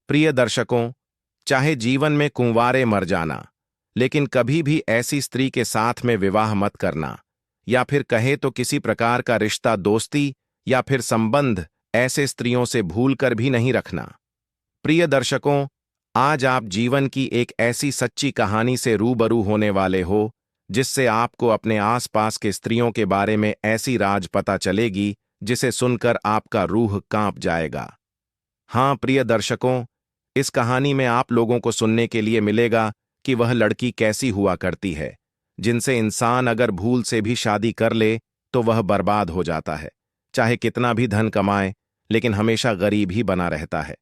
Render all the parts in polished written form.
प्रिय दर्शकों, चाहे जीवन में कुंवारे मर जाना, लेकिन कभी भी ऐसी स्त्री के साथ में विवाह मत करना, या फिर कहे तो किसी प्रकार का रिश्ता, दोस्ती या फिर संबंध ऐसे स्त्रियों से भूलकर भी नहीं रखना। प्रिय दर्शकों, आज आप जीवन की एक ऐसी सच्ची कहानी से रूबरू होने वाले हो जिससे आपको अपने आसपास के स्त्रियों के बारे में ऐसी राज पता चलेगी जिसे सुनकर आपका रूह कांप जाएगा। हाँ प्रिय दर्शकों, इस कहानी में आप लोगों को सुनने के लिए मिलेगा कि वह लड़की कैसी हुआ करती है जिनसे इंसान अगर भूल से भी शादी कर ले तो वह बर्बाद हो जाता है, चाहे कितना भी धन कमाए लेकिन हमेशा गरीब ही बना रहता है।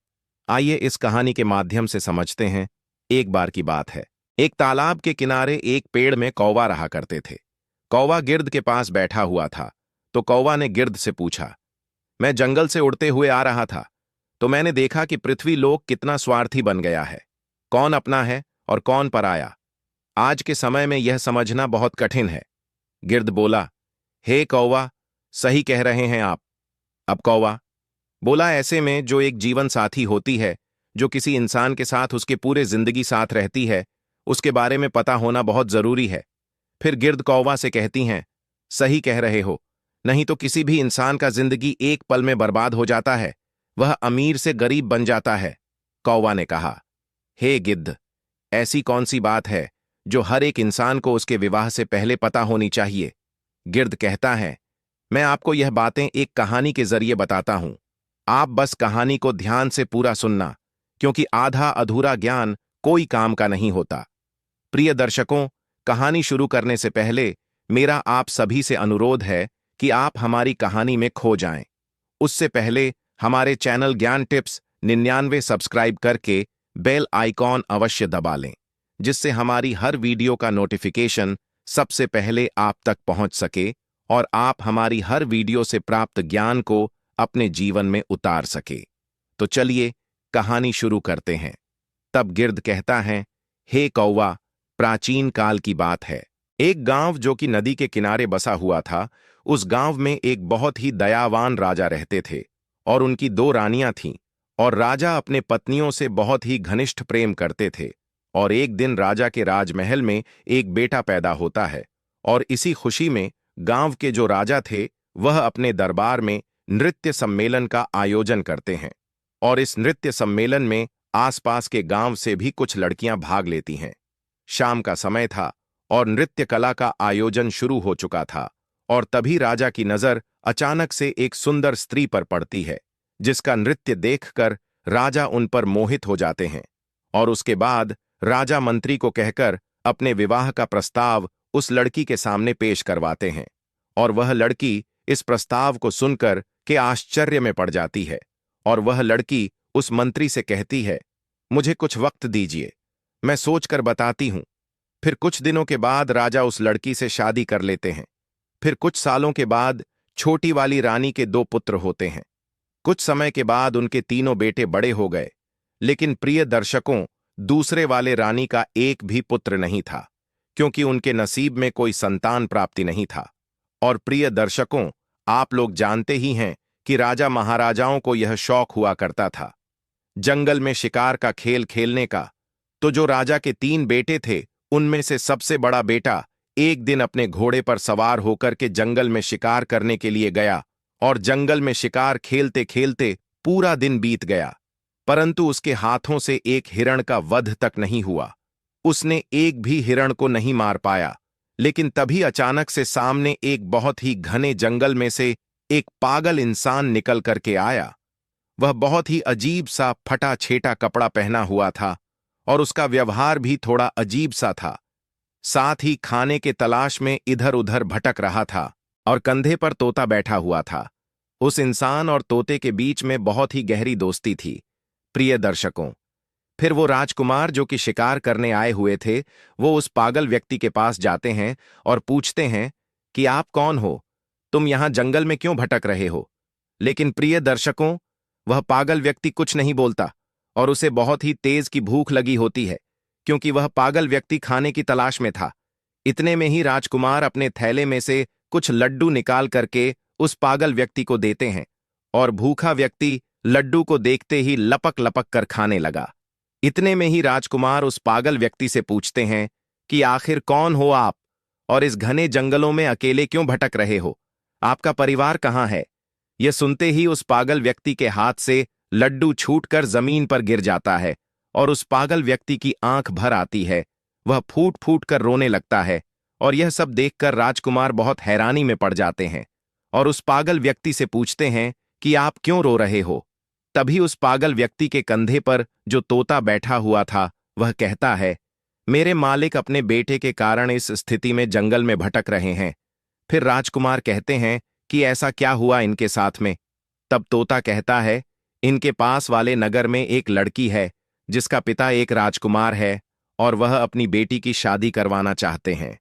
आइए इस कहानी के माध्यम से समझते हैं। एक बार की बात है, एक तालाब के किनारे एक पेड़ में कौवा रहा करते थे। कौवा गिर्द के पास बैठा हुआ था तो कौवा ने गिर्द से पूछा, मैं जंगल से उड़ते हुए आ रहा था तो मैंने देखा कि पृथ्वी लोक कितना स्वार्थी बन गया है। कौन अपना है और कौन पराया, आज के समय में यह समझना बहुत कठिन है। गिर्द बोला, हे कौवा, सही कह रहे हैं आप। अब कौवा बोला, ऐसे में जो एक जीवन साथी होती है, जो किसी इंसान के साथ उसके पूरे जिंदगी साथ रहती है, उसके बारे में पता होना बहुत जरूरी है। फिर गिर्द कौवा से कहती हैं, सही कह रहे हो, नहीं तो किसी भी इंसान का जिंदगी एक पल में बर्बाद हो जाता है, वह अमीर से गरीब बन जाता है। कौवा ने कहा, हे गिद्ध, ऐसी कौन सी बात है जो हर एक इंसान को उसके विवाह से पहले पता होनी चाहिए। गिर्द कहता है, मैं आपको यह बातें एक कहानी के जरिए बताता हूं, आप बस कहानी को ध्यान से पूरा सुनना, क्योंकि आधा अधूरा ज्ञान कोई काम का नहीं होता। प्रिय दर्शकों, कहानी शुरू करने से पहले मेरा आप सभी से अनुरोध है कि आप हमारी कहानी में खो जाएं। उससे पहले हमारे चैनल ज्ञान टिप्स 99 सब्सक्राइब करके बेल आइकॉन अवश्य दबा लें, जिससे हमारी हर वीडियो का नोटिफिकेशन सबसे पहले आप तक पहुंच सके और आप हमारी हर वीडियो से प्राप्त ज्ञान को अपने जीवन में उतार सके। तो चलिए कहानी शुरू करते हैं। तब गिर्द कहता है, हे कौवा, प्राचीन काल की बात है। एक गांव जो कि नदी के किनारे बसा हुआ था, उस गांव में एक बहुत ही दयावान राजा रहते थे और उनकी 2 रानियां थीं, और राजा अपने पत्नियों से बहुत ही घनिष्ठ प्रेम करते थे। और एक दिन राजा के राजमहल में एक बेटा पैदा होता है, और इसी खुशी में गांव के जो राजा थे वह अपने दरबार में नृत्य सम्मेलन का आयोजन करते हैं, और इस नृत्य सम्मेलन में आसपास के गांव से भी कुछ लड़कियां भाग लेती हैं। शाम का समय था और नृत्य कला का आयोजन शुरू हो चुका था, और तभी राजा की नजर अचानक से एक सुंदर स्त्री पर पड़ती है, जिसका नृत्य देखकर राजा उन पर मोहित हो जाते हैं। और उसके बाद राजा मंत्री को कहकर अपने विवाह का प्रस्ताव उस लड़की के सामने पेश करवाते हैं, और वह लड़की इस प्रस्ताव को सुनकर के आश्चर्य में पड़ जाती है। और वह लड़की उस मंत्री से कहती है, मुझे कुछ वक्त दीजिए, मैं सोचकर बताती हूं। फिर कुछ दिनों के बाद राजा उस लड़की से शादी कर लेते हैं। फिर कुछ सालों के बाद छोटी वाली रानी के 2 पुत्र होते हैं। कुछ समय के बाद उनके तीनों बेटे बड़े हो गए, लेकिन प्रिय दर्शकों, दूसरे वाले रानी का एक भी पुत्र नहीं था, क्योंकि उनके नसीब में कोई संतान प्राप्ति नहीं था। और प्रिय दर्शकों, आप लोग जानते ही हैं कि राजा महाराजाओं को यह शौक हुआ करता था जंगल में शिकार का खेल खेलने का। तो जो राजा के 3 बेटे थे, उनमें से सबसे बड़ा बेटा एक दिन अपने घोड़े पर सवार होकर के जंगल में शिकार करने के लिए गया, और जंगल में शिकार खेलते खेलते पूरा दिन बीत गया, परंतु उसके हाथों से एक हिरण का वध तक नहीं हुआ। उसने एक भी हिरण को नहीं मार पाया। लेकिन तभी अचानक से सामने एक बहुत ही घने जंगल में से एक पागल इंसान निकल करके आया। वह बहुत ही अजीब सा फटा छेटा कपड़ा पहना हुआ था, और उसका व्यवहार भी थोड़ा अजीब सा था। साथ ही खाने के तलाश में इधर उधर भटक रहा था, और कंधे पर तोता बैठा हुआ था। उस इंसान और तोते के बीच में बहुत ही गहरी दोस्ती थी। प्रिय दर्शकों, फिर वो राजकुमार जो कि शिकार करने आए हुए थे, वो उस पागल व्यक्ति के पास जाते हैं और पूछते हैं कि आप कौन हो, तुम यहां जंगल में क्यों भटक रहे हो। लेकिन प्रिय दर्शकों, वह पागल व्यक्ति कुछ नहीं बोलता, और उसे बहुत ही तेज की भूख लगी होती है, क्योंकि वह पागल व्यक्ति खाने की तलाश में था। इतने में ही राजकुमार अपने थैले में से कुछ लड्डू निकाल करके उस पागल व्यक्ति को देते हैं, और भूखा व्यक्ति लड्डू को देखते ही लपक लपक कर खाने लगा। इतने में ही राजकुमार उस पागल व्यक्ति से पूछते हैं कि आखिर कौन हो आप और इस घने जंगलों में अकेले क्यों भटक रहे हो? आपका परिवार कहाँ है? यह सुनते ही उस पागल व्यक्ति के हाथ से लड्डू छूटकर जमीन पर गिर जाता है और उस पागल व्यक्ति की आंख भर आती है। वह फूट फूट कर रोने लगता है और यह सब देखकर राजकुमार बहुत हैरानी में पड़ जाते हैं और उस पागल व्यक्ति से पूछते हैं कि आप क्यों रो रहे हो? तभी उस पागल व्यक्ति के कंधे पर जो तोता बैठा हुआ था वह कहता है, मेरे मालिक अपने बेटे के कारण इस स्थिति में जंगल में भटक रहे हैं। फिर राजकुमार कहते हैं कि ऐसा क्या हुआ इनके साथ में? तब तोता कहता है, इनके पास वाले नगर में एक लड़की है जिसका पिता एक राजकुमार है और वह अपनी बेटी की शादी करवाना चाहते हैं।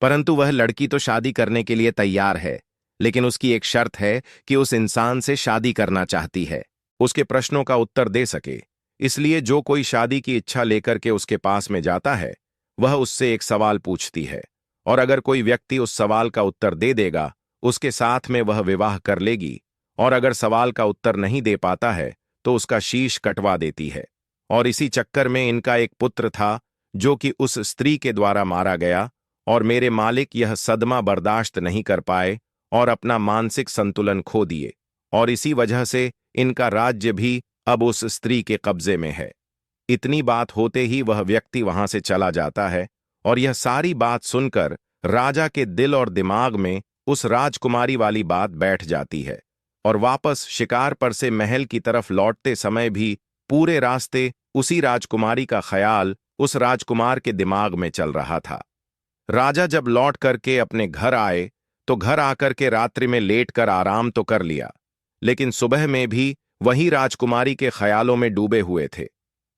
परंतु वह लड़की तो शादी करने के लिए तैयार है, लेकिन उसकी एक शर्त है कि उस इंसान से शादी करना चाहती है उसके प्रश्नों का उत्तर दे सके। इसलिए जो कोई शादी की इच्छा लेकर के उसके पास में जाता है वह उससे एक सवाल पूछती है और अगर कोई व्यक्ति उस सवाल का उत्तर दे देगा उसके साथ में वह विवाह कर लेगी और अगर सवाल का उत्तर नहीं दे पाता है तो उसका शीश कटवा देती है। और इसी चक्कर में इनका एक पुत्र था जो कि उस स्त्री के द्वारा मारा गया और मेरे मालिक यह सदमा बर्दाश्त नहीं कर पाए और अपना मानसिक संतुलन खो दिए और इसी वजह से इनका राज्य भी अब उस स्त्री के कब्जे में है। इतनी बात होते ही वह व्यक्ति वहां से चला जाता है और यह सारी बात सुनकर राजा के दिल और दिमाग में उस राजकुमारी वाली बात बैठ जाती है और वापस शिकार पर से महल की तरफ लौटते समय भी पूरे रास्ते उसी राजकुमारी का ख्याल उस राजकुमार के दिमाग में चल रहा था। राजा जब लौट करके अपने घर आए तो घर आकर के रात्रि में लेट कर आराम तो कर लिया, लेकिन सुबह में भी वही राजकुमारी के ख्यालों में डूबे हुए थे।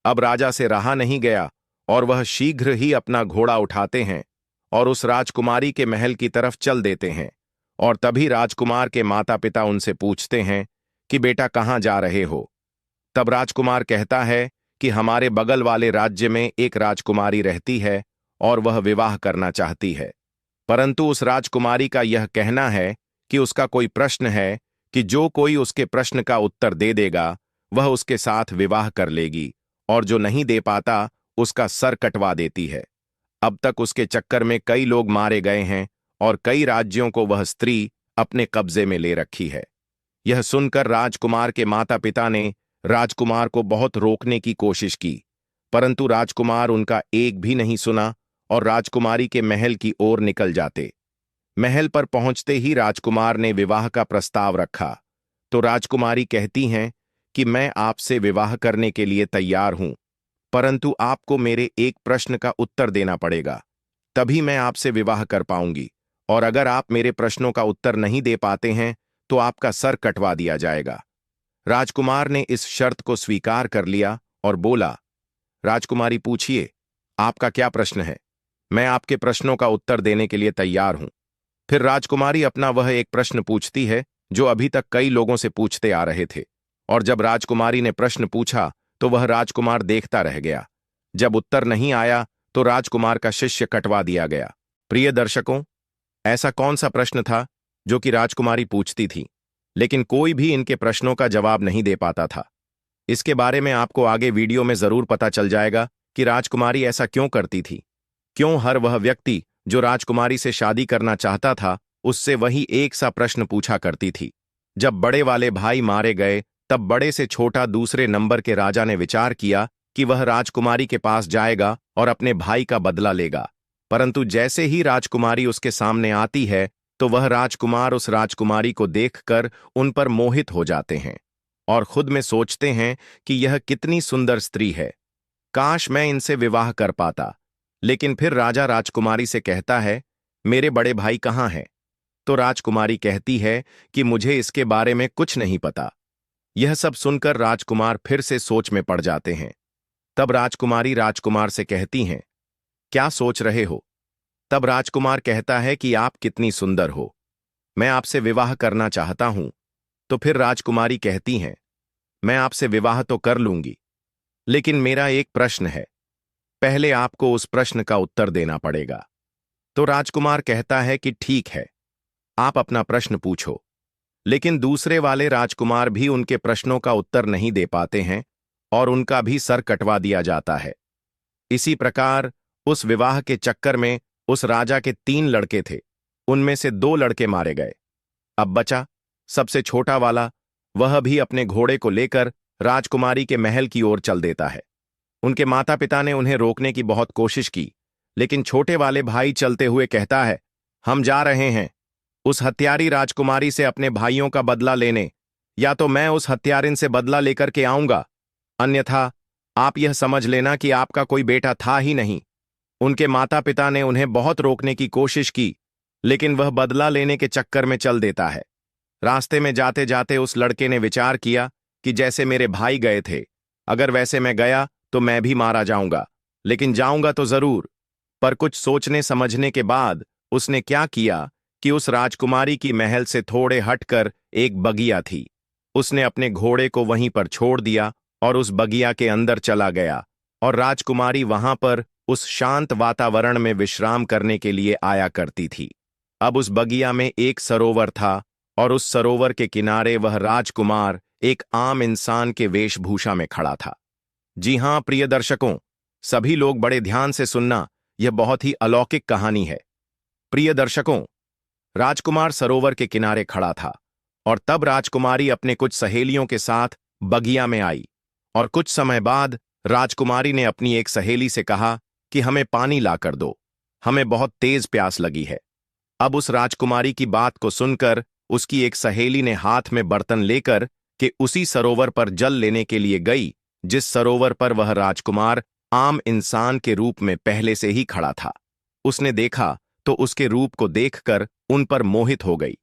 अब राजा से रहा नहीं गया और वह शीघ्र ही अपना घोड़ा उठाते हैं और उस राजकुमारी के महल की तरफ चल देते हैं। और तभी राजकुमार के माता पिता उनसे पूछते हैं कि बेटा कहाँ जा रहे हो? तब राजकुमार कहता है कि हमारे बगल वाले राज्य में एक राजकुमारी रहती है और वह विवाह करना चाहती है, परंतु उस राजकुमारी का यह कहना है कि उसका कोई प्रश्न है कि जो कोई उसके प्रश्न का उत्तर दे देगा वह उसके साथ विवाह कर लेगी और जो नहीं दे पाता उसका सर कटवा देती है। अब तक उसके चक्कर में कई लोग मारे गए हैं और कई राज्यों को वह स्त्री अपने कब्जे में ले रखी है। यह सुनकर राजकुमार के माता पिता ने राजकुमार को बहुत रोकने की कोशिश की, परंतु राजकुमार उनका एक भी नहीं सुना और राजकुमारी के महल की ओर निकल जाते। महल पर पहुंचते ही राजकुमार ने विवाह का प्रस्ताव रखा तो राजकुमारी कहती हैं कि मैं आपसे विवाह करने के लिए तैयार हूं, परंतु आपको मेरे एक प्रश्न का उत्तर देना पड़ेगा, तभी मैं आपसे विवाह कर पाऊंगी और अगर आप मेरे प्रश्नों का उत्तर नहीं दे पाते हैं तो आपका सर कटवा दिया जाएगा। राजकुमार ने इस शर्त को स्वीकार कर लिया और बोला, राजकुमारी पूछिए, आपका क्या प्रश्न है? मैं आपके प्रश्नों का उत्तर देने के लिए तैयार हूं। फिर राजकुमारी अपना वह एक प्रश्न पूछती है जो अभी तक कई लोगों से पूछते आ रहे थे, और जब राजकुमारी ने प्रश्न पूछा तो वह राजकुमार देखता रह गया। जब उत्तर नहीं आया तो राजकुमार का शिष्य कटवा दिया गया। प्रिय दर्शकों, ऐसा कौन सा प्रश्न था जो कि राजकुमारी पूछती थी लेकिन कोई भी इनके प्रश्नों का जवाब नहीं दे पाता था? इसके बारे में आपको आगे वीडियो में जरूर पता चल जाएगा कि राजकुमारी ऐसा क्यों करती थी, क्यों हर वह व्यक्ति जो राजकुमारी से शादी करना चाहता था उससे वही एक सा प्रश्न पूछा करती थी। जब बड़े वाले भाई मारे गए तब बड़े से छोटा दूसरे नंबर के राजा ने विचार किया कि वह राजकुमारी के पास जाएगा और अपने भाई का बदला लेगा, परंतु जैसे ही राजकुमारी उसके सामने आती है तो वह राजकुमार उस राजकुमारी को देखकर उन पर मोहित हो जाते हैं और खुद में सोचते हैं कि यह कितनी सुंदर स्त्री है, काश मैं इनसे विवाह कर पाता। लेकिन फिर राजा राजकुमारी से कहता है, मेरे बड़े भाई कहाँ हैं? तो राजकुमारी कहती है कि मुझे इसके बारे में कुछ नहीं पता। यह सब सुनकर राजकुमार फिर से सोच में पड़ जाते हैं। तब राजकुमारी राजकुमार से कहती हैं, क्या सोच रहे हो? तब राजकुमार कहता है कि आप कितनी सुंदर हो, मैं आपसे विवाह करना चाहता हूं। तो फिर राजकुमारी कहती हैं, मैं आपसे विवाह तो कर लूंगी, लेकिन मेरा एक प्रश्न है, पहले आपको उस प्रश्न का उत्तर देना पड़ेगा। तो राजकुमार कहता है कि ठीक है, आप अपना प्रश्न पूछो। लेकिन दूसरे वाले राजकुमार भी उनके प्रश्नों का उत्तर नहीं दे पाते हैं और उनका भी सर कटवा दिया जाता है। इसी प्रकार उस विवाह के चक्कर में उस राजा के 3 लड़के थे, उनमें से 2 लड़के मारे गए। अब बचा सबसे छोटा वाला, वह भी अपने घोड़े को लेकर राजकुमारी के महल की ओर चल देता है। उनके माता पिता ने उन्हें रोकने की बहुत कोशिश की, लेकिन छोटे वाले भाई चलते हुए कहता है, हम जा रहे हैं उस हत्यारी राजकुमारी से अपने भाइयों का बदला लेने, या तो मैं उस हत्यारिन से बदला लेकर के आऊंगा, अन्यथा आप यह समझ लेना कि आपका कोई बेटा था ही नहीं। उनके माता पिता ने उन्हें बहुत रोकने की कोशिश की, लेकिन वह बदला लेने के चक्कर में चल देता है। रास्ते में जाते जाते उस लड़के ने विचार किया कि जैसे मेरे भाई गए थे, अगर वैसे मैं गया तो मैं भी मारा जाऊंगा, लेकिन जाऊंगा तो जरूर। पर कुछ सोचने समझने के बाद उसने क्या किया कि उस राजकुमारी की महल से थोड़े हटकर एक बगिया थी, उसने अपने घोड़े को वहीं पर छोड़ दिया और उस बगिया के अंदर चला गया, और राजकुमारी वहां पर उस शांत वातावरण में विश्राम करने के लिए आया करती थी। अब उस बगिया में एक सरोवर था और उस सरोवर के किनारे वह राजकुमार एक आम इंसान के वेशभूषा में खड़ा था। जी हां प्रिय दर्शकों, सभी लोग बड़े ध्यान से सुनना, यह बहुत ही अलौकिक कहानी है। प्रिय दर्शकों, राजकुमार सरोवर के किनारे खड़ा था और तब राजकुमारी अपने कुछ सहेलियों के साथ बगिया में आई, और कुछ समय बाद राजकुमारी ने अपनी एक सहेली से कहा कि हमें पानी लाकर दो, हमें बहुत तेज प्यास लगी है। अब उस राजकुमारी की बात को सुनकर उसकी एक सहेली ने हाथ में बर्तन लेकर के उसी सरोवर पर जल लेने के लिए गई, जिस सरोवर पर वह राजकुमार आम इंसान के रूप में पहले से ही खड़ा था। उसने देखा तो उसके रूप को देखकर उन पर मोहित हो गई।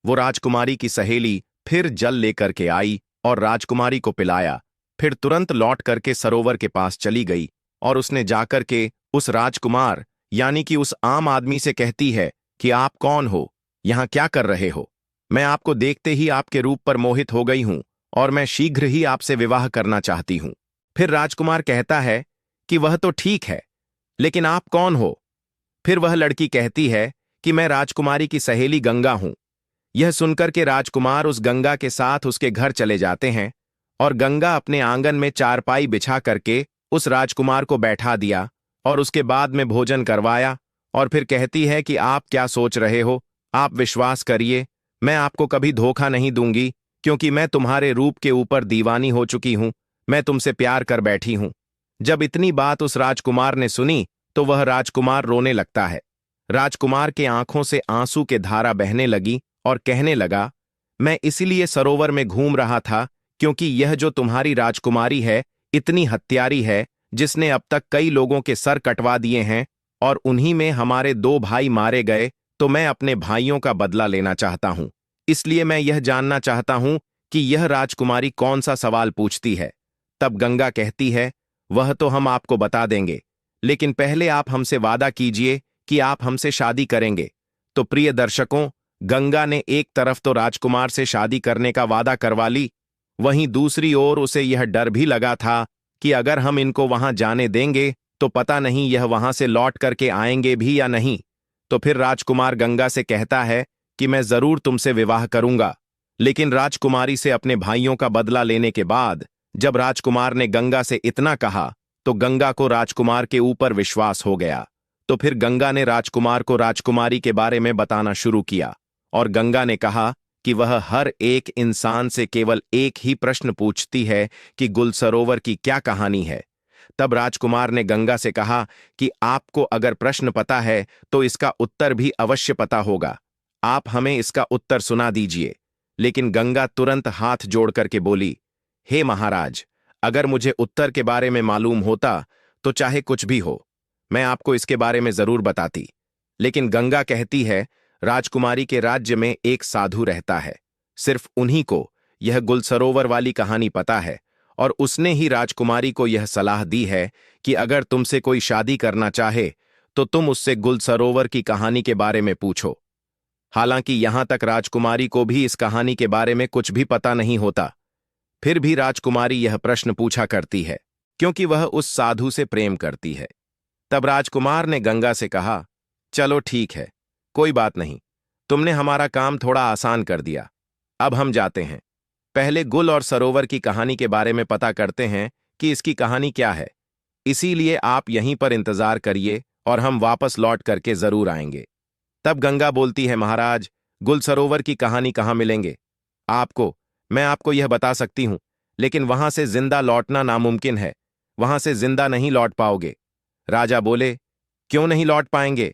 वो राजकुमारी की सहेली फिर जल लेकर के आई और राजकुमारी को पिलाया, फिर तुरंत लौट करके सरोवर के पास चली गई और उसने जाकर के उस राजकुमार यानी कि उस आम आदमी से कहती है कि आप कौन हो, यहां क्या कर रहे हो? मैं आपको देखते ही आपके रूप पर मोहित हो गई हूं और मैं शीघ्र ही आपसे विवाह करना चाहती हूं। फिर राजकुमार कहता है कि वह तो ठीक है, लेकिन आप कौन हो? फिर वह लड़की कहती है कि मैं राजकुमारी की सहेली गंगा हूं। यह सुनकर के राजकुमार उस गंगा के साथ उसके घर चले जाते हैं और गंगा अपने आंगन में चारपाई बिछा करके उस राजकुमार को बैठा दिया और उसके बाद में भोजन करवाया, और फिर कहती है कि आप क्या सोच रहे हो, आप विश्वास करिए, मैं आपको कभी धोखा नहीं दूंगी, क्योंकि मैं तुम्हारे रूप के ऊपर दीवानी हो चुकी हूं, मैं तुमसे प्यार कर बैठी हूं। जब इतनी बात उस राजकुमार ने सुनी तो वह राजकुमार रोने लगता है। राजकुमार के आंखों से आंसू के धारा बहने लगी और कहने लगा, मैं इसीलिए सरोवर में घूम रहा था क्योंकि यह जो तुम्हारी राजकुमारी है इतनी हत्यारी है, जिसने अब तक कई लोगों के सर कटवा दिए हैं, और उन्हीं में हमारे 2 भाई मारे गए, तो मैं अपने भाइयों का बदला लेना चाहता हूं। इसलिए मैं यह जानना चाहता हूं कि यह राजकुमारी कौन सा सवाल पूछती है। तब गंगा कहती है, वह तो हम आपको बता देंगे, लेकिन पहले आप हमसे वादा कीजिए कि आप हमसे शादी करेंगे। तो प्रिय दर्शकों, गंगा ने एक तरफ तो राजकुमार से शादी करने का वादा करवा ली, वहीं दूसरी ओर उसे यह डर भी लगा था कि अगर हम इनको वहां जाने देंगे तो पता नहीं यह वहां से लौट करके आएंगे भी या नहीं। तो फिर राजकुमार गंगा से कहता है कि मैं जरूर तुमसे विवाह करूंगा। लेकिन राजकुमारी से अपने भाइयों का बदला लेने के बाद जब राजकुमार ने गंगा से इतना कहा तो गंगा को राजकुमार के ऊपर विश्वास हो गया। तो फिर गंगा ने राजकुमार को राजकुमारी के बारे में बताना शुरू किया, और गंगा ने कहा कि वह हर एक इंसान से केवल एक ही प्रश्न पूछती है कि गुल सरोवर की क्या कहानी है। तब राजकुमार ने गंगा से कहा कि आपको अगर प्रश्न पता है तो इसका उत्तर भी अवश्य पता होगा, आप हमें इसका उत्तर सुना दीजिए। लेकिन गंगा तुरंत हाथ जोड़ करके बोली, हे महाराज, अगर मुझे उत्तर के बारे में मालूम होता तो चाहे कुछ भी हो, मैं आपको इसके बारे में जरूर बताती। लेकिन गंगा कहती है, राजकुमारी के राज्य में एक साधु रहता है, सिर्फ उन्हीं को यह गुलसरोवर वाली कहानी पता है, और उसने ही राजकुमारी को यह सलाह दी है कि अगर तुमसे कोई शादी करना चाहे तो तुम उससे गुलसरोवर की कहानी के बारे में पूछो। हालांकि यहां तक राजकुमारी को भी इस कहानी के बारे में कुछ भी पता नहीं होता, फिर भी राजकुमारी यह प्रश्न पूछा करती है क्योंकि वह उस साधु से प्रेम करती है। तब राजकुमार ने गंगा से कहा, चलो ठीक है, कोई बात नहीं, तुमने हमारा काम थोड़ा आसान कर दिया। अब हम जाते हैं। पहले गुल और सरोवर की कहानी के बारे में पता करते हैं कि इसकी कहानी क्या है। इसीलिए आप यहीं पर इंतजार करिए और हम वापस लौट करके जरूर आएंगे। तब गंगा बोलती है, महाराज, गुल सरोवर की कहानी कहाँ मिलेंगे आपको? मैं आपको यह बता सकती हूं, लेकिन वहां से जिंदा लौटना नामुमकिन है। वहां से जिंदा नहीं लौट पाओगे। राजा बोले, क्यों नहीं लौट पाएंगे?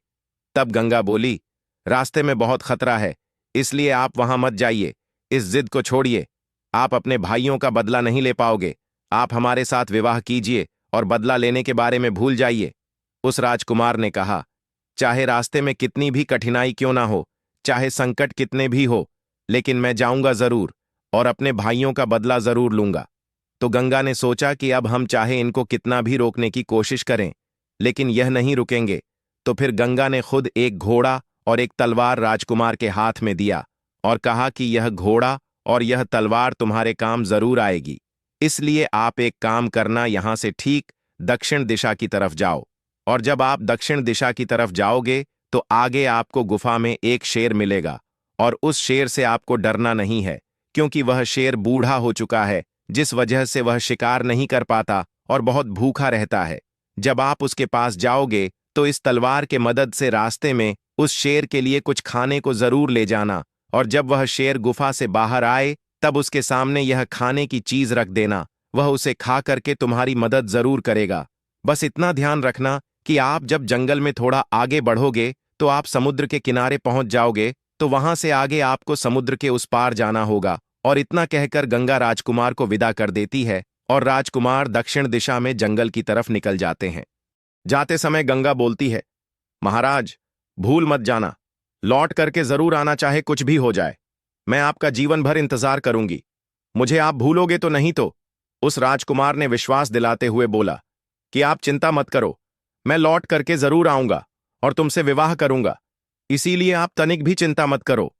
तब गंगा बोली, रास्ते में बहुत खतरा है, इसलिए आप वहां मत जाइए। इस जिद को छोड़िए। आप अपने भाइयों का बदला नहीं ले पाओगे। आप हमारे साथ विवाह कीजिए और बदला लेने के बारे में भूल जाइए। उस राजकुमार ने कहा, चाहे रास्ते में कितनी भी कठिनाई क्यों ना हो, चाहे संकट कितने भी हो, लेकिन मैं जाऊंगा जरूर और अपने भाइयों का बदला जरूर लूंगा। तो गंगा ने सोचा कि अब हम चाहे इनको कितना भी रोकने की कोशिश करें, लेकिन यह नहीं रुकेंगे। तो फिर गंगा ने खुद एक घोड़ा और एक तलवार राजकुमार के हाथ में दिया और कहा कि यह घोड़ा और यह तलवार तुम्हारे काम जरूर आएगी। इसलिए आप एक काम करना, यहां से ठीक दक्षिण दिशा की तरफ जाओ, और जब आप दक्षिण दिशा की तरफ जाओगे तो आगे आपको गुफा में एक शेर मिलेगा, और उस शेर से आपको डरना नहीं है, क्योंकि वह शेर बूढ़ा हो चुका है, जिस वजह से वह शिकार नहीं कर पाता और बहुत भूखा रहता है। जब आप उसके पास जाओगे तो इस तलवार के मदद से रास्ते में उस शेर के लिए कुछ खाने को जरूर ले जाना, और जब वह शेर गुफा से बाहर आए तब उसके सामने यह खाने की चीज रख देना। वह उसे खा करके तुम्हारी मदद जरूर करेगा। बस इतना ध्यान रखना कि आप जब जंगल में थोड़ा आगे बढ़ोगे तो आप समुद्र के किनारे पहुंच जाओगे, तो वहां से आगे आपको समुद्र के उस पार जाना होगा। और इतना कहकर गंगा राजकुमार को विदा कर देती है और राजकुमार दक्षिण दिशा में जंगल की तरफ निकल जाते हैं। जाते समय गंगा बोलती है, महाराज, भूल मत जाना। लौट करके जरूर आना, चाहे कुछ भी हो जाए। मैं आपका जीवन भर इंतजार करूंगी। मुझे आप भूलोगे तो नहीं तो? उस राजकुमार ने विश्वास दिलाते हुए बोला कि आप चिंता मत करो, मैं लौट करके जरूर आऊंगा और तुमसे विवाह करूंगा। इसीलिए आप तनिक भी चिंता मत करो।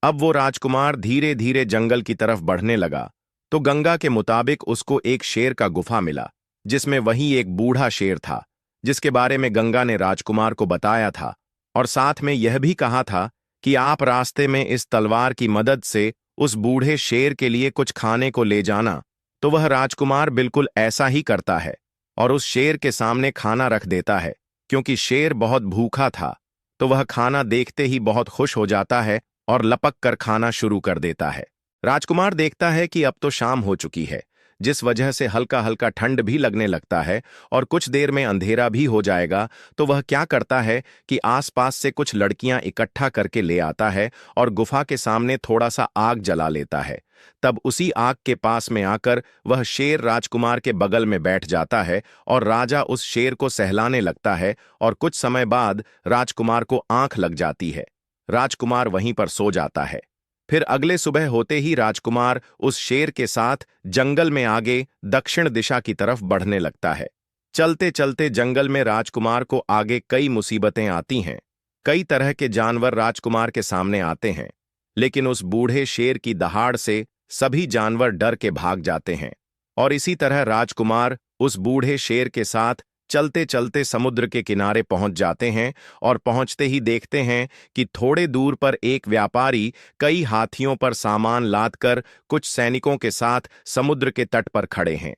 अब वो राजकुमार धीरे धीरे जंगल की तरफ बढ़ने लगा तो गंगा के मुताबिक उसको एक शेर का गुफा मिला, जिसमें वही एक बूढ़ा शेर था, जिसके बारे में गंगा ने राजकुमार को बताया था, और साथ में यह भी कहा था कि आप रास्ते में इस तलवार की मदद से उस बूढ़े शेर के लिए कुछ खाने को ले जाना। तो वह राजकुमार बिल्कुल ऐसा ही करता है और उस शेर के सामने खाना रख देता है। क्योंकि शेर बहुत भूखा था तो वह खाना देखते ही बहुत खुश हो जाता है और लपक कर खाना शुरू कर देता है। राजकुमार देखता है कि अब तो शाम हो चुकी है, जिस वजह से हल्का हल्का ठंड भी लगने लगता है और कुछ देर में अंधेरा भी हो जाएगा। तो वह क्या करता है कि आसपास से कुछ लड़कियां इकट्ठा करके ले आता है और गुफा के सामने थोड़ा सा आग जला लेता है। तब उसी आग के पास में आकर वह शेर राजकुमार के बगल में बैठ जाता है और राजा उस शेर को सहलाने लगता है, और कुछ समय बाद राजकुमार को आंख लग जाती है। राजकुमार वहीं पर सो जाता है। फिर अगले सुबह होते ही राजकुमार उस शेर के साथ जंगल में आगे दक्षिण दिशा की तरफ बढ़ने लगता है। चलते चलते जंगल में राजकुमार को आगे कई मुसीबतें आती हैं। कई तरह के जानवर राजकुमार के सामने आते हैं, लेकिन उस बूढ़े शेर की दहाड़ से सभी जानवर डर के भाग जाते हैं। और इसी तरह राजकुमार उस बूढ़े शेर के साथ चलते चलते समुद्र के किनारे पहुंच जाते हैं, और पहुंचते ही देखते हैं कि थोड़े दूर पर एक व्यापारी कई हाथियों पर सामान लादकर कुछ सैनिकों के साथ समुद्र के तट पर खड़े हैं।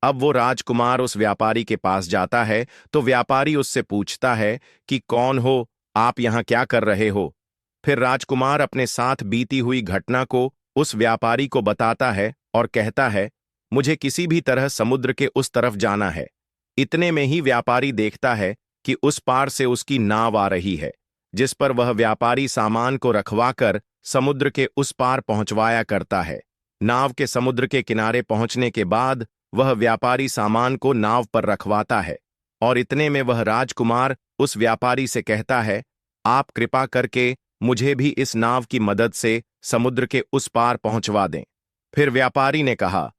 अब वो राजकुमार उस व्यापारी के पास जाता है तो व्यापारी उससे पूछता है कि कौन हो, आप यहाँ क्या कर रहे हो? फिर राजकुमार अपने साथ बीती हुई घटना को उस व्यापारी को बताता है और कहता है, मुझे किसी भी तरह समुद्र के उस तरफ जाना है। इतने में ही व्यापारी देखता है कि उस पार से उसकी नाव आ रही है, जिस पर वह व्यापारी सामान को रखवाकर समुद्र के उस पार पहुंचवाया करता है। नाव के समुद्र के किनारे पहुंचने के बाद वह व्यापारी सामान को नाव पर रखवाता है, और इतने में वह राजकुमार उस व्यापारी से कहता है, आप कृपा करके मुझे भी इस नाव की मदद से समुद्र के उस पार पहुंचवा दें। फिर व्यापारी ने कहा,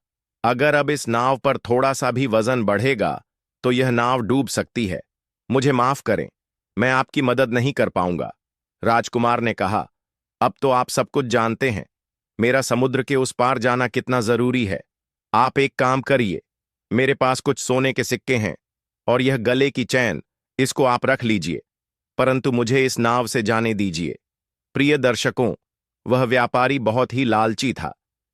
अगर अब इस नाव पर थोड़ा सा भी वजन बढ़ेगा तो यह नाव डूब सकती है। मुझे माफ करें, मैं आपकी मदद नहीं कर पाऊंगा। राजकुमार ने कहा, अब तो आप सब कुछ जानते हैं, मेरा समुद्र के उस पार जाना कितना जरूरी है। आप एक काम करिए, मेरे पास कुछ सोने के सिक्के हैं और यह गले की चैन, इसको आप रख लीजिए, परंतु मुझे इस नाव से जाने दीजिए। प्रिय दर्शकों, वह व्यापारी बहुत ही लालची था,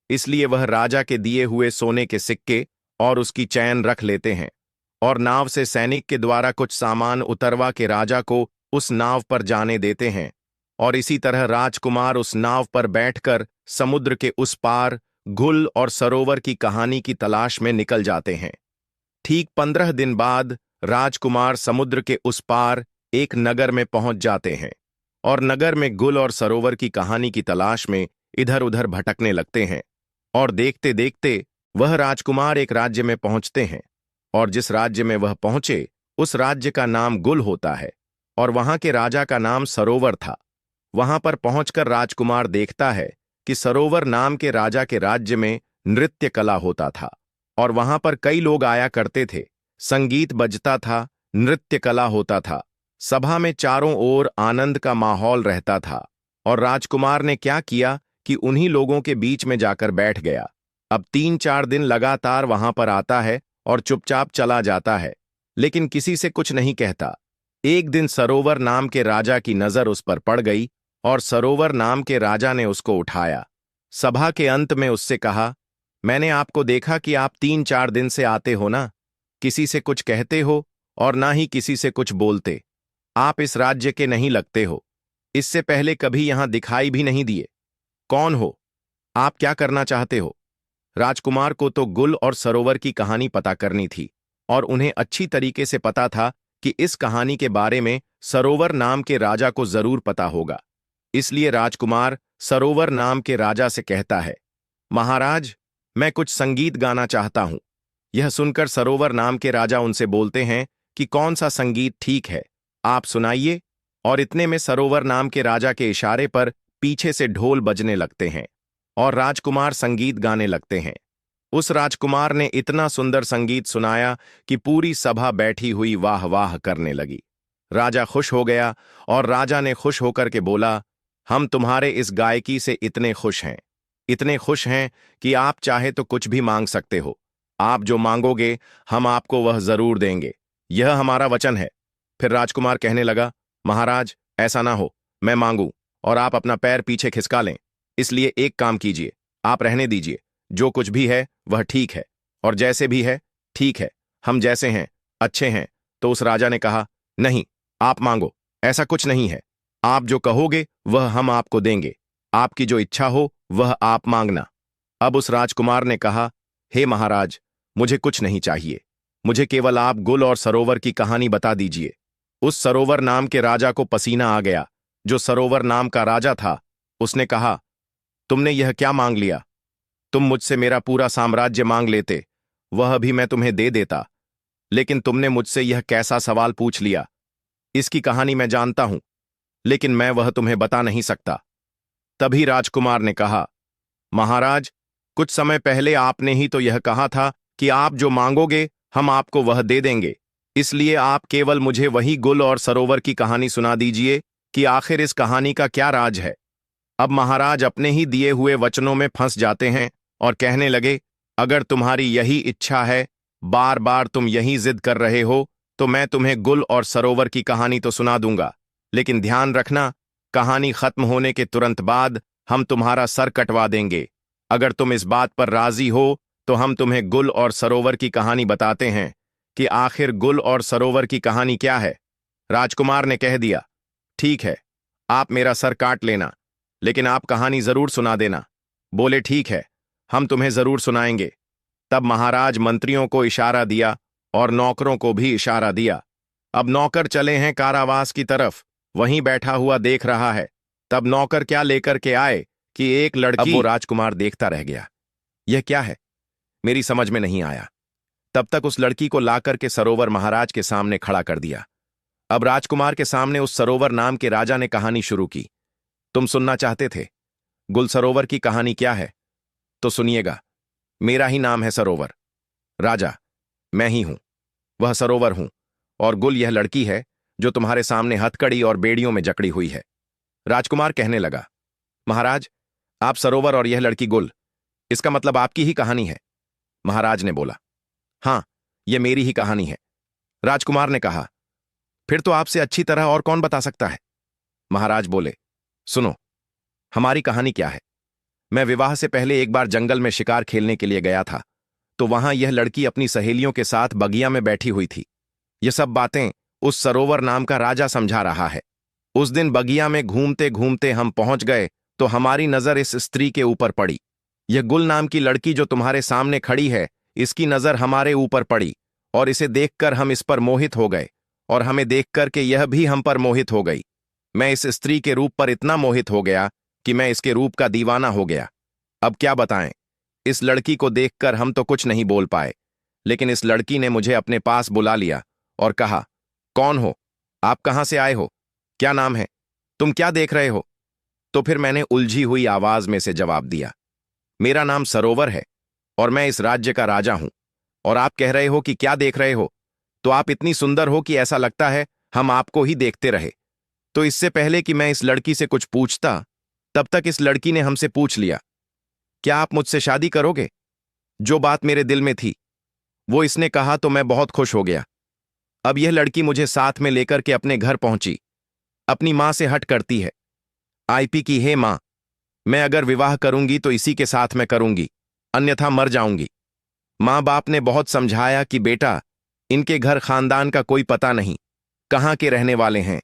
इसलिए वह राजा के दिए हुए सोने के सिक्के और उसकी चैन रख लेते हैं और नाव से सैनिक के द्वारा कुछ सामान उतरवा के राजा को उस नाव पर जाने देते हैं। और इसी तरह राजकुमार उस नाव पर बैठकर समुद्र के उस पार गुल और सरोवर की कहानी की तलाश में निकल जाते हैं। ठीक 15 दिन बाद राजकुमार समुद्र के उस पार एक नगर में पहुंच जाते हैं और नगर में गुल और सरोवर की कहानी की तलाश में इधर उधर भटकने लगते हैं। और देखते देखते वह राजकुमार एक राज्य में पहुंचते हैं और जिस राज्य में वह पहुंचे उस राज्य का नाम गुल होता है और वहां के राजा का नाम सरोवर था। वहां पर पहुंचकर राजकुमार देखता है कि सरोवर नाम के राजा के राज्य में नृत्य कला होता था और वहां पर कई लोग आया करते थे, संगीत बजता था, नृत्य कला होता था, सभा में चारों ओर आनंद का माहौल रहता था। और राजकुमार ने क्या किया कि उन्हीं लोगों के बीच में जाकर बैठ गया। अब 3-4 दिन लगातार वहां पर आता है और चुपचाप चला जाता है, लेकिन किसी से कुछ नहीं कहता। एक दिन सरोवर नाम के राजा की नजर उस पर पड़ गई और सरोवर नाम के राजा ने उसको उठाया। सभा के अंत में उससे कहा, मैंने आपको देखा कि आप 3-4 दिन से आते हो ना, किसी से कुछ कहते हो और ना ही किसी से कुछ बोलते। आप इस राज्य के नहीं लगते हो, इससे पहले कभी यहां दिखाई भी नहीं दिए। कौन हो? आप क्या करना चाहते हो? राजकुमार को तो गुल और सरोवर की कहानी पता करनी थी और उन्हें अच्छी तरीके से पता था कि इस कहानी के बारे में सरोवर नाम के राजा को जरूर पता होगा। इसलिए राजकुमार सरोवर नाम के राजा से कहता है, महाराज, मैं कुछ संगीत गाना चाहता हूं। यह सुनकर सरोवर नाम के राजा उनसे बोलते हैं कि कौन सा संगीत ठीक है, आप सुनाइए। और इतने में सरोवर नाम के राजा के इशारे पर पीछे से ढोल बजने लगते हैं और राजकुमार संगीत गाने लगते हैं। उस राजकुमार ने इतना सुंदर संगीत सुनाया कि पूरी सभा बैठी हुई वाह वाह करने लगी। राजा खुश हो गया और राजा ने खुश होकर के बोला, हम तुम्हारे इस गायकी से इतने खुश हैं कि आप चाहे तो कुछ भी मांग सकते हो। आप जो मांगोगे हम आपको वह जरूर देंगे, यह हमारा वचन है। फिर राजकुमार कहने लगा, महाराज, ऐसा ना हो, मैं मांगू और आप अपना पैर पीछे खिसका लें। इसलिए एक काम कीजिए, आप रहने दीजिए, जो कुछ भी है वह ठीक है और जैसे भी है ठीक है, हम जैसे हैं अच्छे हैं। तो उस राजा ने कहा, नहीं, आप मांगो, ऐसा कुछ नहीं है, आप जो कहोगे वह हम आपको देंगे, आपकी जो इच्छा हो वह आप मांगना। अब उस राजकुमार ने कहा, हे महाराज, मुझे कुछ नहीं चाहिए, मुझे केवल आप गुल और सरोवर की कहानी बता दीजिए। उस सरोवर नाम के राजा को पसीना आ गया। जो सरोवर नाम का राजा था उसने कहा, तुमने यह क्या मांग लिया? तुम मुझसे मेरा पूरा साम्राज्य मांग लेते, वह भी मैं तुम्हें दे देता, लेकिन तुमने मुझसे यह कैसा सवाल पूछ लिया? इसकी कहानी मैं जानता हूं, लेकिन मैं वह तुम्हें बता नहीं सकता। तभी राजकुमार ने कहा, महाराज, कुछ समय पहले आपने ही तो यह कहा था कि आप जो मांगोगे हम आपको वह दे देंगे। इसलिए आप केवल मुझे वही गुल और सरोवर की कहानी सुना दीजिए कि आखिर इस कहानी का क्या राज है। अब महाराज अपने ही दिए हुए वचनों में फंस जाते हैं और कहने लगे, अगर तुम्हारी यही इच्छा है, बार बार तुम यही जिद कर रहे हो, तो मैं तुम्हें गुल और सरोवर की कहानी तो सुना दूंगा, लेकिन ध्यान रखना, कहानी खत्म होने के तुरंत बाद हम तुम्हारा सर कटवा देंगे। अगर तुम इस बात पर राजी हो तो हम तुम्हें गुल और सरोवर की कहानी बताते हैं कि आखिर गुल और सरोवर की कहानी क्या है। राजकुमार ने कह दिया, ठीक है, आप मेरा सर काट लेना, लेकिन आप कहानी जरूर सुना देना। बोले, ठीक है, हम तुम्हें जरूर सुनाएंगे। तब महाराज मंत्रियों को इशारा दिया और नौकरों को भी इशारा दिया। अब नौकर चले हैं कारावास की तरफ, वहीं बैठा हुआ देख रहा है। तब नौकर क्या लेकर के आए कि एक लड़की। अब वो राजकुमार देखता रह गया, यह क्या है, मेरी समझ में नहीं आया। तब तक उस लड़की को लाकर के सरोवर महाराज के सामने खड़ा कर दिया। अब राजकुमार के सामने उस सरोवर नाम के राजा ने कहानी शुरू की। तुम सुनना चाहते थे गुल सरोवर की कहानी क्या है, तो सुनिएगा। मेरा ही नाम है सरोवर, राजा मैं ही हूं, वह सरोवर हूं, और गुल यह लड़की है जो तुम्हारे सामने हथकड़ी और बेड़ियों में जकड़ी हुई है। राजकुमार कहने लगा, महाराज, आप सरोवर और यह लड़की गुल, इसका मतलब आपकी ही कहानी है। महाराज ने बोला, हां, यह मेरी ही कहानी है। राजकुमार ने कहा, फिर तो आपसे अच्छी तरह और कौन बता सकता है। महाराज बोले, सुनो, हमारी कहानी क्या है? मैं विवाह से पहले एक बार जंगल में शिकार खेलने के लिए गया था। तो वहां यह लड़की अपनी सहेलियों के साथ बगिया में बैठी हुई थी। ये सब बातें उस सरोवर नाम का राजा समझा रहा है। उस दिन बगिया में घूमते घूमते हम पहुंच गए तो हमारी नजर इस स्त्री के ऊपर पड़ी। यह गुल नाम की लड़की जो तुम्हारे सामने खड़ी है, इसकी नजर हमारे ऊपर पड़ी और इसे देखकर हम इस पर मोहित हो गए और हमें देखकर के यह भी हम पर मोहित हो गई। मैं इस स्त्री के रूप पर इतना मोहित हो गया कि मैं इसके रूप का दीवाना हो गया। अब क्या बताएं? इस लड़की को देखकर हम तो कुछ नहीं बोल पाए, लेकिन इस लड़की ने मुझे अपने पास बुला लिया और कहा, कौन हो आप? कहां से आए हो? क्या नाम है? तुम क्या देख रहे हो? तो फिर मैंने उलझी हुई आवाज में से जवाब दिया, मेरा नाम सरोवर है और मैं इस राज्य का राजा हूं। और आप कह रहे हो कि क्या देख रहे हो? तो आप इतनी सुंदर हो कि ऐसा लगता है हम आपको ही देखते रहे। तो इससे पहले कि मैं इस लड़की से कुछ पूछता, तब तक इस लड़की ने हमसे पूछ लिया, क्या आप मुझसे शादी करोगे? जो बात मेरे दिल में थी वो इसने कहा तो मैं बहुत खुश हो गया। अब यह लड़की मुझे साथ में लेकर के अपने घर पहुंची। अपनी मां से हट करती है। आईपी की, हे मां, मैं अगर विवाह करूंगी तो इसी के साथ मैं करूंगी, अन्यथा मर जाऊंगी। मां बाप ने बहुत समझाया कि बेटा, इनके घर खानदान का कोई पता नहीं, कहाँ के रहने वाले हैं,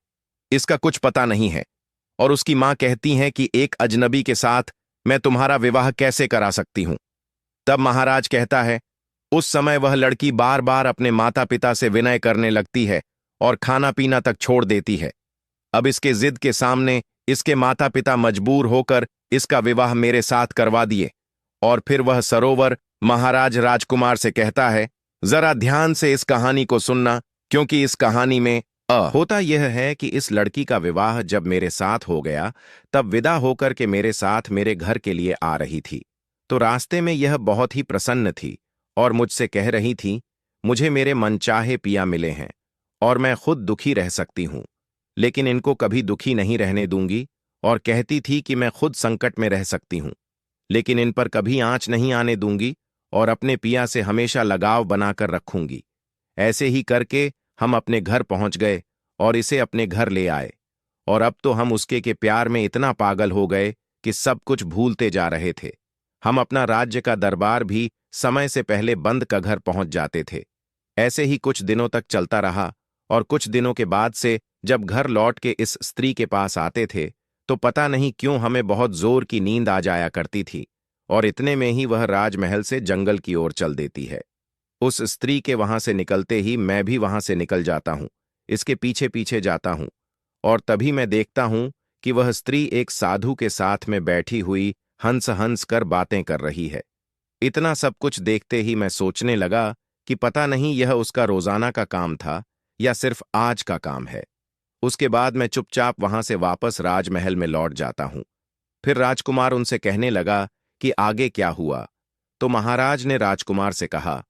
इसका कुछ पता नहीं है। और उसकी मां कहती हैं कि एक अजनबी के साथ मैं तुम्हारा विवाह कैसे करा सकती हूं। तब महाराज कहता है, उस समय वह लड़की बार बार अपने माता पिता से विनय करने लगती है और खाना पीना तक छोड़ देती है। अब इसके जिद के सामने इसके माता पिता मजबूर होकर इसका विवाह मेरे साथ करवा दिए। और फिर वह सरोवर महाराज राजकुमार से कहता है, जरा ध्यान से इस कहानी को सुनना, क्योंकि इस कहानी में होता यह है कि इस लड़की का विवाह जब मेरे साथ हो गया, तब विदा होकर के मेरे साथ मेरे घर के लिए आ रही थी। तो रास्ते में यह बहुत ही प्रसन्न थी और मुझसे कह रही थी, मुझे मेरे मनचाहे पिया मिले हैं और मैं खुद दुखी रह सकती हूं, लेकिन इनको कभी दुखी नहीं रहने दूंगी। और कहती थी कि मैं खुद संकट में रह सकती हूं, लेकिन इन पर कभी आंच नहीं आने दूंगी और अपने पिया से हमेशा लगाव बनाकर रखूंगी। ऐसे ही करके हम अपने घर पहुंच गए और इसे अपने घर ले आए। और अब तो हम उसके के प्यार में इतना पागल हो गए कि सब कुछ भूलते जा रहे थे। हम अपना राज्य का दरबार भी समय से पहले बंद का घर पहुंच जाते थे। ऐसे ही कुछ दिनों तक चलता रहा और कुछ दिनों के बाद से जब घर लौट के इस स्त्री के पास आते थे, तो पता नहीं क्यों हमें बहुत जोर की नींद आ जाया करती थी और इतने में ही वह राजमहल से जंगल की ओर चल देती है। उस स्त्री के वहां से निकलते ही मैं भी वहां से निकल जाता हूं, इसके पीछे पीछे जाता हूं। और तभी मैं देखता हूं कि वह स्त्री एक साधु के साथ में बैठी हुई हंस हंस कर बातें कर रही है। इतना सब कुछ देखते ही मैं सोचने लगा कि पता नहीं यह उसका रोजाना का काम था या सिर्फ आज का काम है। उसके बाद मैं चुपचाप वहां से वापस राजमहल में लौट जाता हूं। फिर राजकुमार उनसे कहने लगा कि आगे क्या हुआ। तो महाराज ने राजकुमार से कहा,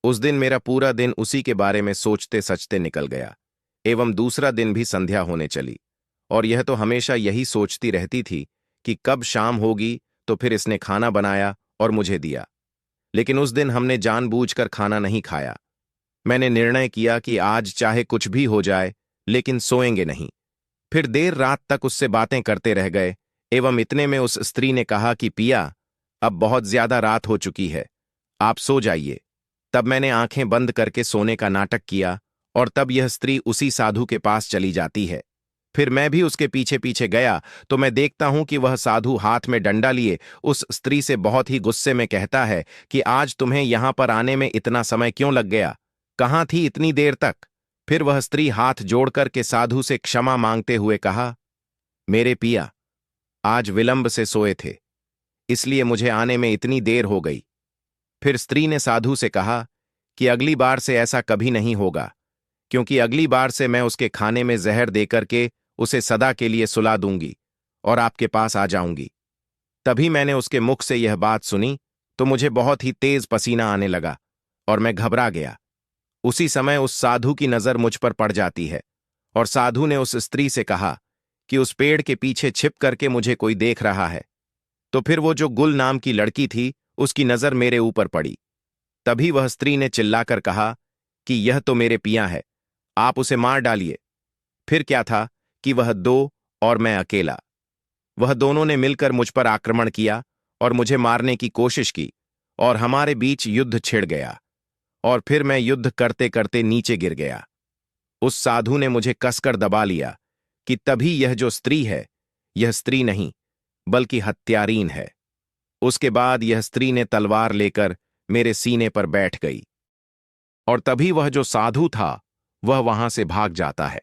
उस दिन मेरा पूरा दिन उसी के बारे में सोचते सचते निकल गया। एवं दूसरा दिन भी संध्या होने चली और यह तो हमेशा यही सोचती रहती थी कि कब शाम होगी। तो फिर इसने खाना बनाया और मुझे दिया, लेकिन उस दिन हमने जानबूझकर खाना नहीं खाया। मैंने निर्णय किया कि आज चाहे कुछ भी हो जाए, लेकिन सोएंगे नहीं। फिर देर रात तक उससे बातें करते रह गए। एवं इतने में उस स्त्री ने कहा कि पिया, अब बहुत ज्यादा रात हो चुकी है, आप सो जाइए। तब मैंने आंखें बंद करके सोने का नाटक किया और तब यह स्त्री उसी साधु के पास चली जाती है। फिर मैं भी उसके पीछे पीछे गया तो मैं देखता हूं कि वह साधु हाथ में डंडा लिए उस स्त्री से बहुत ही गुस्से में कहता है कि आज तुम्हें यहां पर आने में इतना समय क्यों लग गया, कहां थी इतनी देर तक। फिर वह स्त्री हाथ जोड़कर के साधु से क्षमा मांगते हुए कहा, मेरे पिया, आज विलंब से सोए थे, इसलिए मुझे आने में इतनी देर हो गई। फिर स्त्री ने साधु से कहा कि अगली बार से ऐसा कभी नहीं होगा, क्योंकि अगली बार से मैं उसके खाने में जहर देकर के उसे सदा के लिए सुला दूंगी और आपके पास आ जाऊंगी। तभी मैंने उसके मुख से यह बात सुनी तो मुझे बहुत ही तेज पसीना आने लगा और मैं घबरा गया। उसी समय उस साधु की नजर मुझ पर पड़ जाती है और साधु ने उस स्त्री से कहा कि उस पेड़ के पीछे छिप करके मुझे कोई देख रहा है। तो फिर वो जो गुल नाम की लड़की थी, उसकी नजर मेरे ऊपर पड़ी। तभी वह स्त्री ने चिल्लाकर कहा कि यह तो मेरे पिया है, आप उसे मार डालिए। फिर क्या था कि वह दो और मैं अकेला। वह दोनों ने मिलकर मुझ पर आक्रमण किया और मुझे मारने की कोशिश की और हमारे बीच युद्ध छिड़ गया और फिर मैं युद्ध करते करते नीचे गिर गया। उस साधु ने मुझे कसकर दबा लिया कि तभी यह जो स्त्री है, यह स्त्री नहीं बल्कि हत्यारीन है। उसके बाद यह स्त्री ने तलवार लेकर मेरे सीने पर बैठ गई और तभी वह जो साधु था वह वहां से भाग जाता है।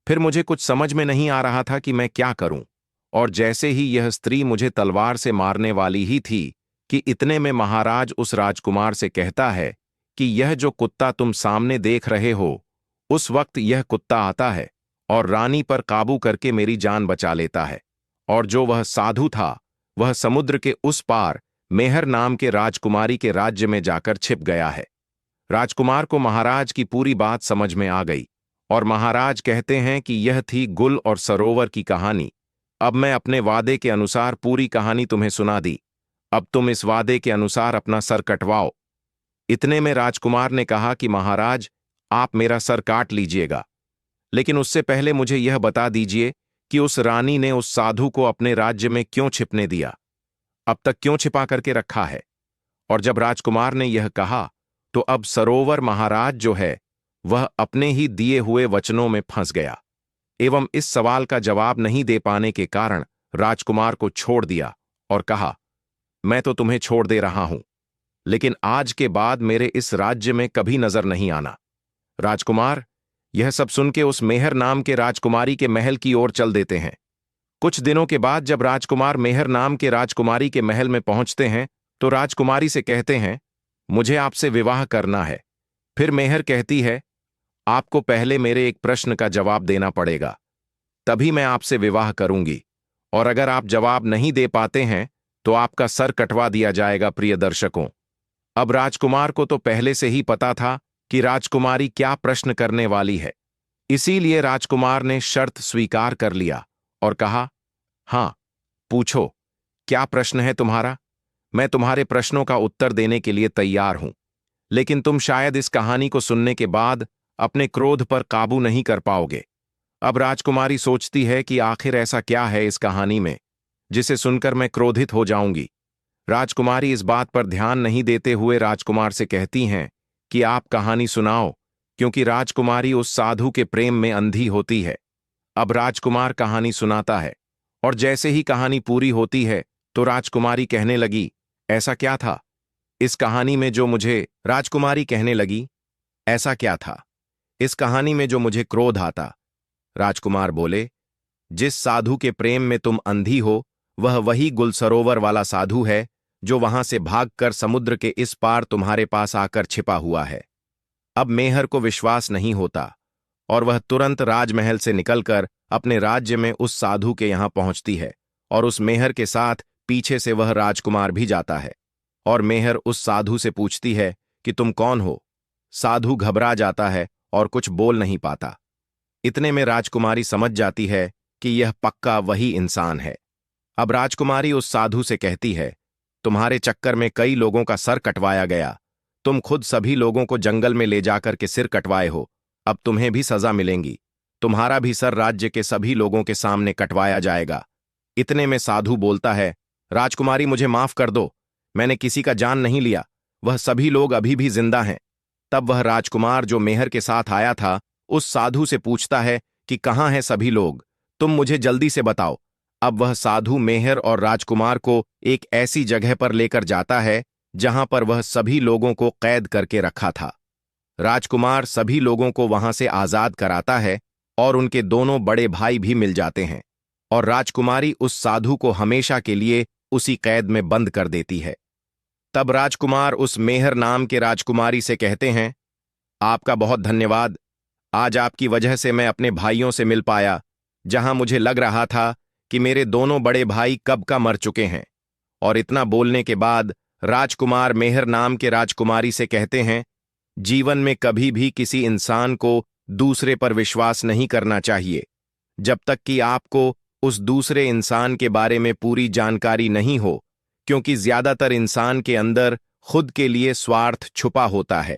फिर मुझे कुछ समझ में नहीं आ रहा था कि मैं क्या करूं, और जैसे ही यह स्त्री मुझे तलवार से मारने वाली ही थी कि इतने में महाराज उस राजकुमार से कहता है कि यह जो कुत्ता तुम सामने देख रहे हो, उस वक्त यह कुत्ता आता है और रानी पर काबू करके मेरी जान बचा लेता है। और जो वह साधु था वह समुद्र के उस पार मेहर नाम के राजकुमारी के राज्य में जाकर छिप गया है। राजकुमार को महाराज की पूरी बात समझ में आ गई और महाराज कहते हैं कि यह थी गुल और सरोवर की कहानी। अब मैं अपने वादे के अनुसार पूरी कहानी तुम्हें सुना दी। अब तुम इस वादे के अनुसार अपना सर कटवाओ। इतने में राजकुमार ने कहा कि महाराज, आप मेरा सर काट लीजिएगा, लेकिन उससे पहले मुझे यह बता दीजिए कि उस रानी ने उस साधु को अपने राज्य में क्यों छिपने दिया, अब तक क्यों छिपा करके रखा है। और जब राजकुमार ने यह कहा तो अब सरोवर महाराज जो है वह अपने ही दिए हुए वचनों में फंस गया एवं इस सवाल का जवाब नहीं दे पाने के कारण राजकुमार को छोड़ दिया और कहा, मैं तो तुम्हें छोड़ दे रहा हूं, लेकिन आज के बाद मेरे इस राज्य में कभी नजर नहीं आना। राजकुमार यह सब सुन के उस मेहर नाम के राजकुमारी के महल की ओर चल देते हैं। कुछ दिनों के बाद जब राजकुमार मेहर नाम के राजकुमारी के महल में पहुंचते हैं तो राजकुमारी से कहते हैं, मुझे आपसे विवाह करना है। फिर मेहर कहती है, आपको पहले मेरे एक प्रश्न का जवाब देना पड़ेगा, तभी मैं आपसे विवाह करूंगी, और अगर आप जवाब नहीं दे पाते हैं तो आपका सर कटवा दिया जाएगा। प्रिय दर्शकों, अब राजकुमार को तो पहले से ही पता था कि राजकुमारी क्या प्रश्न करने वाली है, इसीलिए राजकुमार ने शर्त स्वीकार कर लिया और कहा, हां पूछो, क्या प्रश्न है तुम्हारा? मैं तुम्हारे प्रश्नों का उत्तर देने के लिए तैयार हूं, लेकिन तुम शायद इस कहानी को सुनने के बाद अपने क्रोध पर काबू नहीं कर पाओगे। अब राजकुमारी सोचती है कि आखिर ऐसा क्या है इस कहानी में जिसे सुनकर मैं क्रोधित हो जाऊंगी। राजकुमारी इस बात पर ध्यान नहीं देते हुए राजकुमार से कहती हैं कि आप कहानी सुनाओ, क्योंकि राजकुमारी उस साधु के प्रेम में अंधी होती है। अब राजकुमार कहानी सुनाता है और जैसे ही कहानी पूरी होती है तो राजकुमारी कहने लगी, ऐसा क्या था इस कहानी में जो मुझे राजकुमारी कहने लगी, ऐसा क्या था इस कहानी में जो मुझे क्रोध आता? राजकुमार बोले, जिस साधु के प्रेम में तुम अंधी हो वह वही गुलसरोवर वाला साधु है जो वहां से भागकर समुद्र के इस पार तुम्हारे पास आकर छिपा हुआ है। अब मेहर को विश्वास नहीं होता और वह तुरंत राजमहल से निकलकर अपने राज्य में उस साधु के यहां पहुंचती है और उस मेहर के साथ पीछे से वह राजकुमार भी जाता है और मेहर उस साधु से पूछती है कि तुम कौन हो। साधु घबरा जाता है और कुछ बोल नहीं पाता। इतने में राजकुमारी समझ जाती है कि यह पक्का वही इंसान है। अब राजकुमारी उस साधु से कहती है, तुम्हारे चक्कर में कई लोगों का सर कटवाया गया, तुम खुद सभी लोगों को जंगल में ले जाकर के सिर कटवाए हो, अब तुम्हें भी सजा मिलेंगी, तुम्हारा भी सर राज्य के सभी लोगों के सामने कटवाया जाएगा। इतने में साधु बोलता है, राजकुमारी मुझे माफ कर दो, मैंने किसी का जान नहीं लिया, वह सभी लोग अभी भी जिंदा हैं। तब वह राजकुमार जो मेहर के साथ आया था उस साधु से पूछता है कि कहाँ हैं सभी लोग, तुम मुझे जल्दी से बताओ। अब वह साधु मेहर और राजकुमार को एक ऐसी जगह पर लेकर जाता है जहां पर वह सभी लोगों को कैद करके रखा था। राजकुमार सभी लोगों को वहां से आजाद कराता है और उनके दोनों बड़े भाई भी मिल जाते हैं और राजकुमारी उस साधु को हमेशा के लिए उसी कैद में बंद कर देती है। तब राजकुमार उस मेहर नाम के राजकुमारी से कहते हैं, आपका बहुत धन्यवाद, आज आपकी वजह से मैं अपने भाइयों से मिल पाया, जहां मुझे लग रहा था कि मेरे दोनों बड़े भाई कब का मर चुके हैं। और इतना बोलने के बाद राजकुमार मेहर नाम के राजकुमारी से कहते हैं, जीवन में कभी भी किसी इंसान को दूसरे पर विश्वास नहीं करना चाहिए जब तक कि आपको उस दूसरे इंसान के बारे में पूरी जानकारी नहीं हो, क्योंकि ज्यादातर इंसान के अंदर खुद के लिए स्वार्थ छुपा होता है।